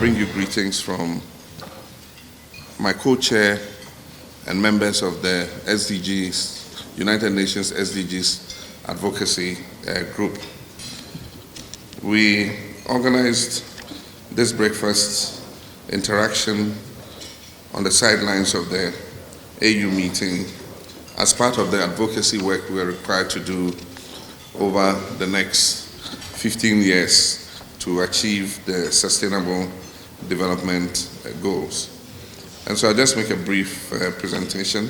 bring you greetings from my co-chair and members of the SDGs, United Nations SDGs Advocacy Group. We organized this breakfast interaction on the sidelines of the AU meeting as part of the advocacy work we are required to do over the next 15 years to achieve the Sustainable Development Goals. And so I'll just make a brief presentation,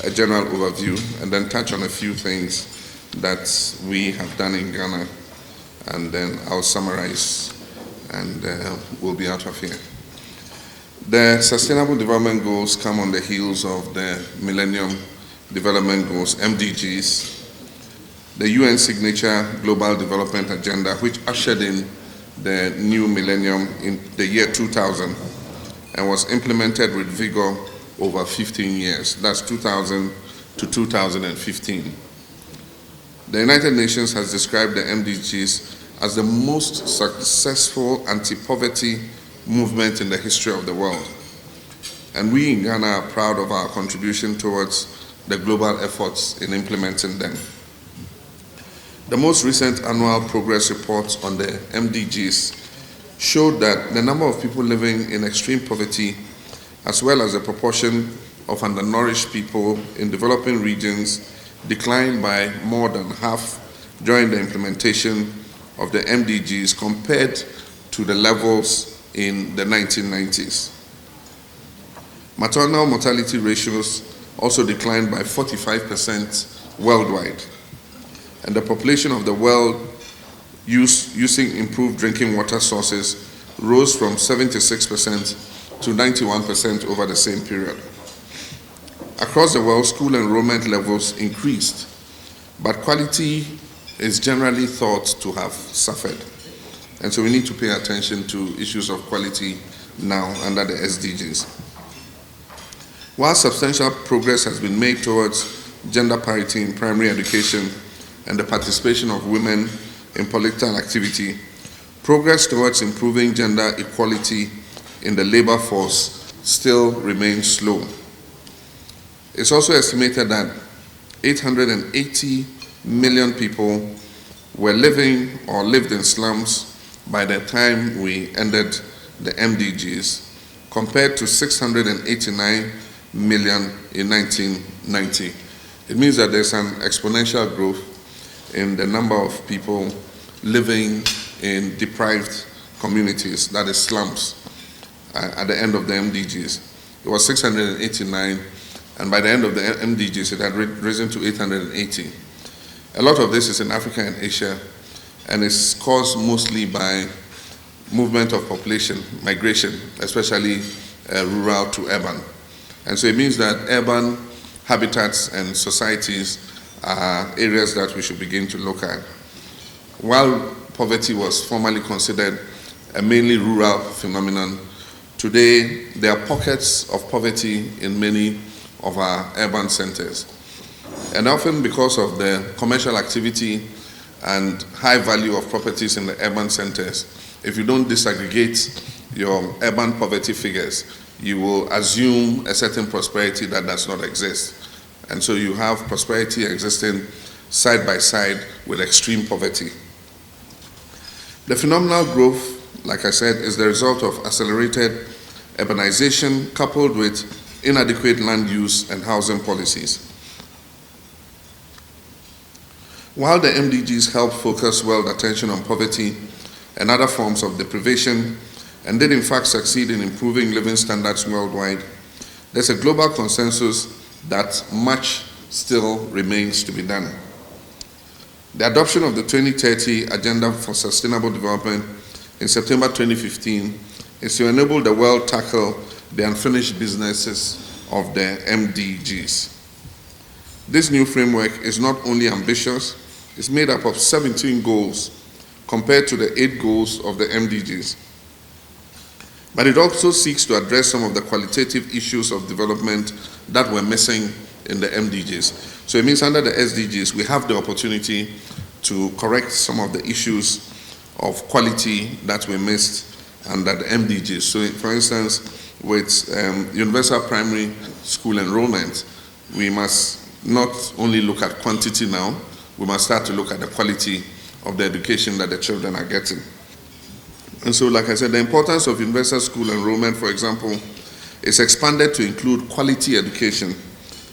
a general overview, and then touch on a few things that we have done in Ghana, and then I'll summarize and we'll be out of here. The Sustainable Development Goals come on the heels of the Millennium Development Goals, MDGs, the UN signature Global Development Agenda, which ushered in the new millennium in the year 2000 and was implemented with vigor over 15 years. That's 2000 to 2015. The United Nations has described the MDGs as the most successful anti-poverty movement in the history of the world. And we in Ghana are proud of our contribution towards the global efforts in implementing them. The most recent annual progress reports on the MDGs showed that the number of people living in extreme poverty, as well as the proportion of undernourished people in developing regions, declined by more than half during the implementation of the MDGs compared to the levels in the 1990s. Maternal mortality ratios also declined by 45% worldwide, and the population of the world using improved drinking water sources rose from 76% to 91% over the same period. Across the world, school enrollment levels increased, but quality is generally thought to have suffered. And so we need to pay attention to issues of quality now under the SDGs. While substantial progress has been made towards gender parity in primary education and the participation of women in political activity, progress towards improving gender equality in the labor force still remains slow. It's also estimated that 880 million people were living or lived in slums by the time we ended the MDGs, compared to 689 million in 1990. It means that there's an exponential growth in the number of people living in deprived communities, that is slums, at the end of the MDGs. It was 689, and by the end of the MDGs, it had risen to 880. A lot of this is in Africa and Asia, and it's caused mostly by movement of population, migration, especially rural to urban. And so it means that urban habitats and societies are areas that we should begin to look at. While poverty was formerly considered a mainly rural phenomenon, today there are pockets of poverty in many of our urban centers. And often because of the commercial activity and high value of properties in the urban centers, if you don't disaggregate your urban poverty figures, you will assume a certain prosperity that does not exist. And so you have prosperity existing side by side with extreme poverty. The phenomenal growth, like I said, is the result of accelerated urbanization coupled with inadequate land use and housing policies. While the MDGs help focus world attention on poverty and other forms of deprivation, and did in fact succeed in improving living standards worldwide, there's a global consensus that much still remains to be done. The adoption of the 2030 Agenda for Sustainable Development in September 2015 is to enable the world tackle the unfinished businesses of the MDGs. This new framework is not only ambitious, it's made up of 17 goals compared to the 8 goals of the MDGs. But it also seeks to address some of the qualitative issues of development that were missing in the MDGs. So it means under the SDGs, we have the opportunity to correct some of the issues of quality that we missed under the MDGs. So for instance, with universal primary school enrollment, we must not only look at quantity now, we must start to look at the quality of the education that the children are getting. And so, like I said, the importance of universal school enrollment, for example, is expanded to include quality education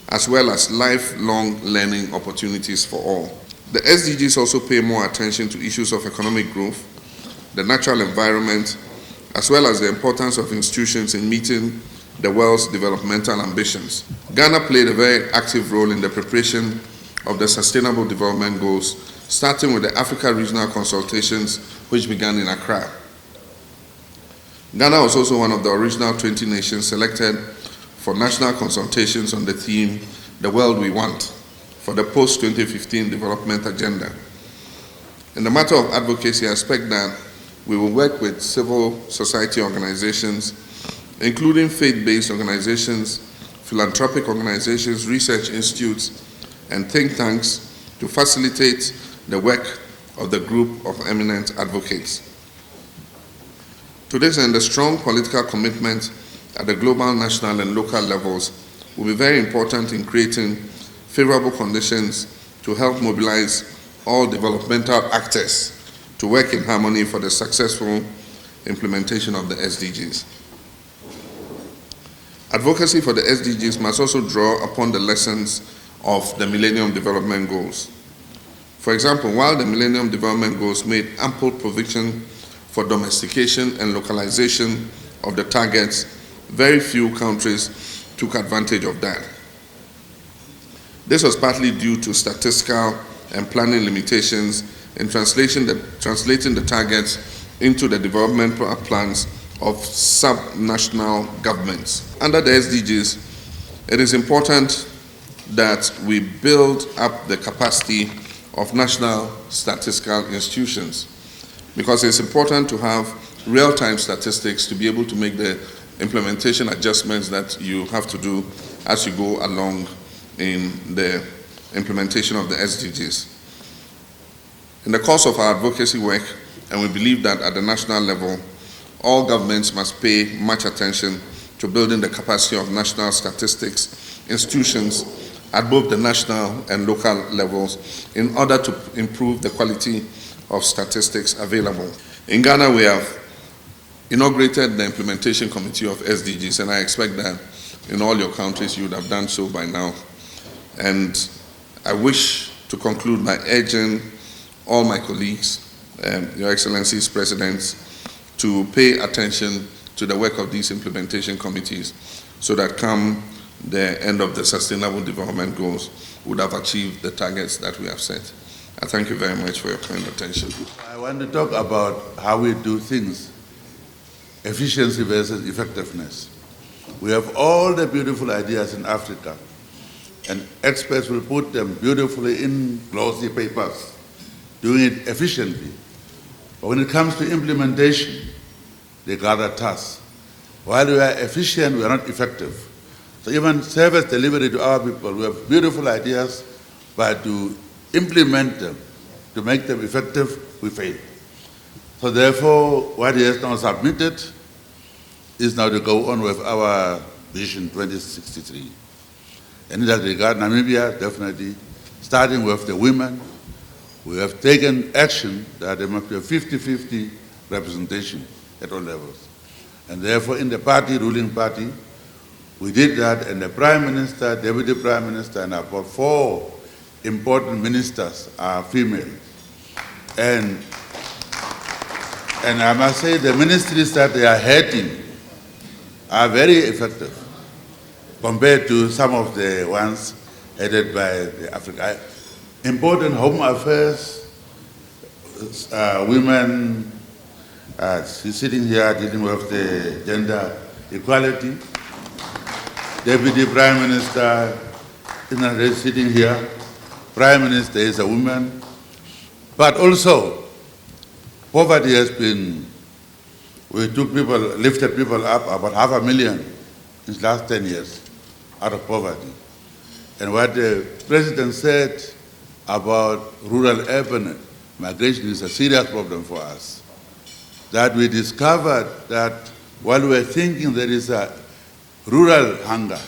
as well as lifelong learning opportunities for all. The SDGs also pay more attention to issues of economic growth, the natural environment, as well as the importance of institutions in meeting the world's developmental ambitions. Ghana played a very active role in the preparation of the Sustainable Development Goals, starting with the Africa Regional Consultations, which began in Accra. Ghana was also one of the original 20 nations selected for national consultations on the theme, The World We Want, for the post-2015 development agenda. In the matter of advocacy, I expect that we will work with civil society organizations, including faith-based organizations, philanthropic organizations, research institutes, and think tanks to facilitate the work of the group of eminent advocates. To this end, a strong political commitment at the global, national, and local levels will be very important in creating favorable conditions to help mobilize all developmental actors to work in harmony for the successful implementation of the SDGs. Advocacy for the SDGs must also draw upon the lessons of the Millennium Development Goals. For example, while the Millennium Development Goals made ample provision for domestication and localization of the targets, very few countries took advantage of that. This was partly due to statistical and planning limitations in translating the targets into the development plans of sub-national governments. Under the SDGs, it is important that we build up the capacity of national statistical institutions, because it's important to have real-time statistics to be able to make the implementation adjustments that you have to do as you go along in the implementation of the SDGs. In the course of our advocacy work, and we believe that at the national level, all governments must pay much attention to building the capacity of national statistics institutions at both the national and local levels in order to improve the quality of statistics available. In Ghana, we have inaugurated the Implementation Committee of SDGs, and I expect that in all your countries you would have done so by now. And I wish to conclude by urging all my colleagues, Your Excellencies, Presidents, to pay attention to the work of these implementation committees so that come the end of the Sustainable Development Goals, would have achieved the targets that we have set. I thank you very much for your kind attention. I want to talk about how we do things, efficiency versus effectiveness. We have all the beautiful ideas in Africa, and experts will put them beautifully in glossy papers, doing it efficiently. But when it comes to implementation, they gather tasks. While we are efficient, we are not effective. So even service delivery to our people, we have beautiful ideas, but to implement them, to make them effective, we fail. So therefore, what he has now submitted is now to go on with our Vision 2063. And in that regard, Namibia, definitely, starting with the women, we have taken action that there must be a 50-50 representation at all levels. And therefore, in the party, ruling party, we did that, and the Prime Minister, Deputy Prime Minister, and about 4 important ministers are female. And I must say the ministries that they are heading are very effective compared to some of the ones headed by the Africa. Important home affairs, women, she's sitting here dealing with the gender equality. Deputy Prime Minister is sitting here. Prime Minister is a woman. But also, poverty has been, we took people, lifted people up about 500,000 in the last 10 years out of poverty. And what the President said about rural-urban migration is a serious problem for us. that we discovered that while we were thinking there is a rural hunger,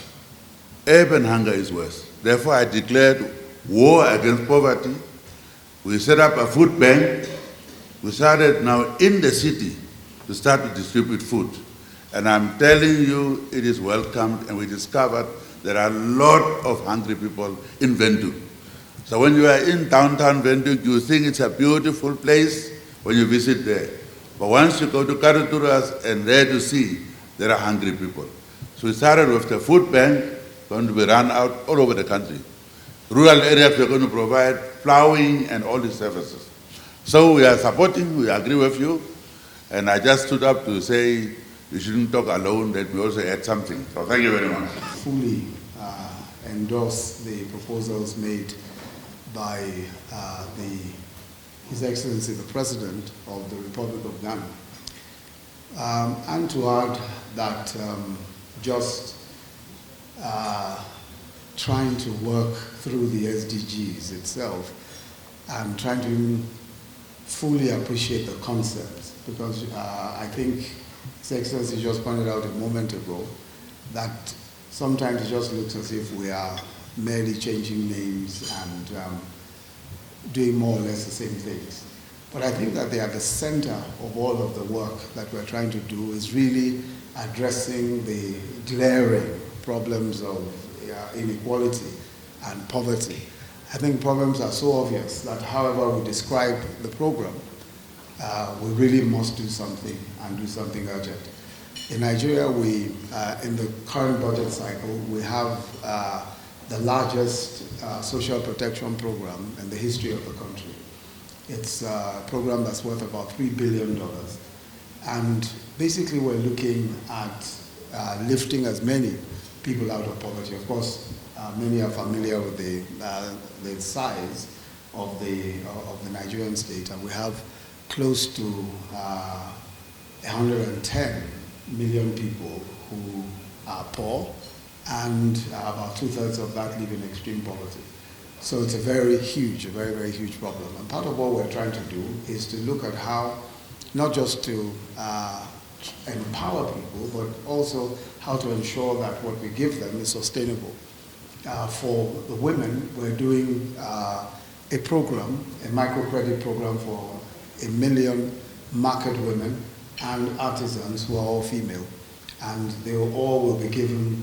urban hunger is worse. Therefore, I declared war against poverty. We set up a food bank. We started now in the city to start to distribute food. And I'm telling you, it is welcomed, and we discovered there are a lot of hungry people in Windhoek. So when you are in downtown Windhoek, you think it's a beautiful place when you visit there. But once you go to Karaturas and there to see, there are hungry people. So we started with the food bank, going to be run out all over the country. Rural areas, we're going to provide plowing and all these services. So we are supporting, we agree with you, and I just stood up to say you shouldn't talk alone, that we also add something. So thank you very much. Fully endorse the proposals made by His Excellency the President of the Republic of Ghana. And to add that just trying to work through the SDGs itself and trying to fully appreciate the concepts, because I think His Excellency just pointed out a moment ago that sometimes it just looks as if we are merely changing names and doing more or less the same things. But I think that they are the center of all of the work that we're trying to do, is really addressing the glaring problems of inequality and poverty. I think problems are so obvious that however we describe the program, we really must do something, and do something urgent. In Nigeria, we, in the current budget cycle, we have the largest social protection program in the history of the country. It's a program that's worth about $3 billion. And basically we're looking at lifting as many people out of poverty. Of course, many are familiar with the size of the Nigerian state, and we have close to 110 million people who are poor, and about 2/3 of that live in extreme poverty. So it's a very, very huge problem. And part of what we're trying to do is to look at how, not just to empower people, but also how to ensure that what we give them is sustainable. For the women, we're doing a program, a microcredit program for 1 million market women and artisans who are all female. And they all will be given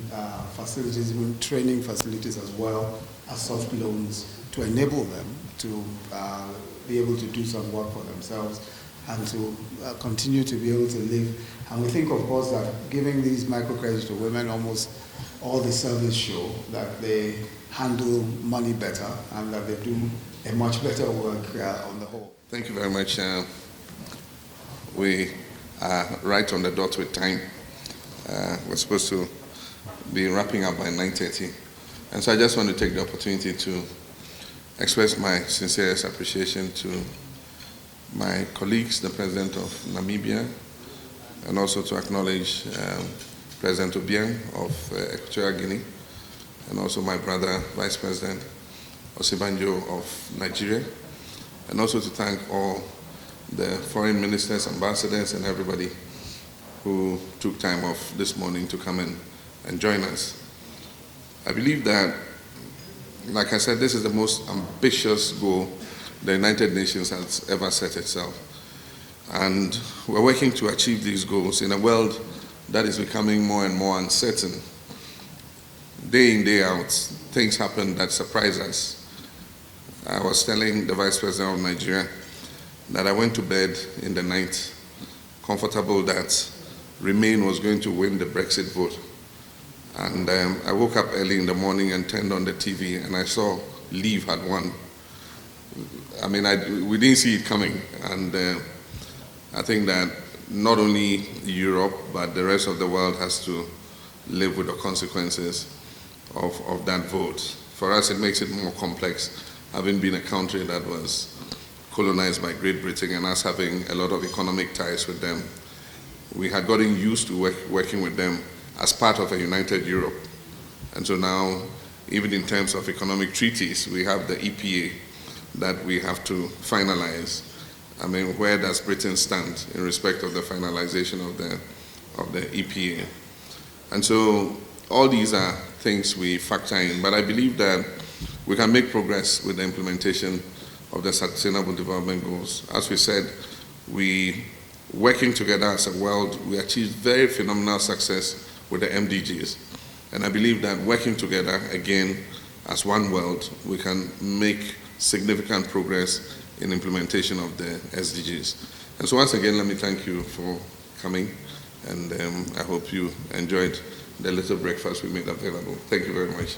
facilities, even training facilities as well as soft loans, to enable them to be able to do some work for themselves and to continue to be able to live. And we think, of course, that giving these microcredits to women, almost all the surveys show that they handle money better and that they do a much better work on the whole. Thank you very much. We are right on the dot with time. We're supposed to be wrapping up by 9:30. And so I just want to take the opportunity to express my sincerest appreciation to my colleagues, the President of Namibia, and also to acknowledge President Obiang of Equatorial Guinea, and also my brother, Vice President Osibanjo of Nigeria, and also to thank all the foreign ministers, ambassadors, and everybody who took time off this morning to come in and join us. I believe that, like I said, this is the most ambitious goal the United Nations has ever set itself. And we're working to achieve these goals in a world that is becoming more and more uncertain. Day in, day out, things happen that surprise us. I was telling the Vice President of Nigeria that I went to bed in the night comfortable that Remain was going to win the Brexit vote. And I woke up early in the morning and turned on the TV and I saw Leave had won. I mean, we didn't see it coming. And I think that not only Europe, but the rest of the world has to live with the consequences of that vote. For us, it makes it more complex, having been a country that was colonized by Great Britain and us having a lot of economic ties with them. We had gotten used to working with them as part of a united Europe. And so now, even in terms of economic treaties, we have the EPA that we have to finalize. I mean, where does Britain stand in respect of the finalization of the EPA? And so all these are things we factor in, but I believe that we can make progress with the implementation of the Sustainable Development Goals. As we said, we, working together as a world, we achieved very phenomenal success with the MDGs. And I believe that working together, again, as one world, we can make significant progress in implementation of the SDGs. And so once again, let me thank you for coming, and I hope you enjoyed the little breakfast we made available. Thank you very much.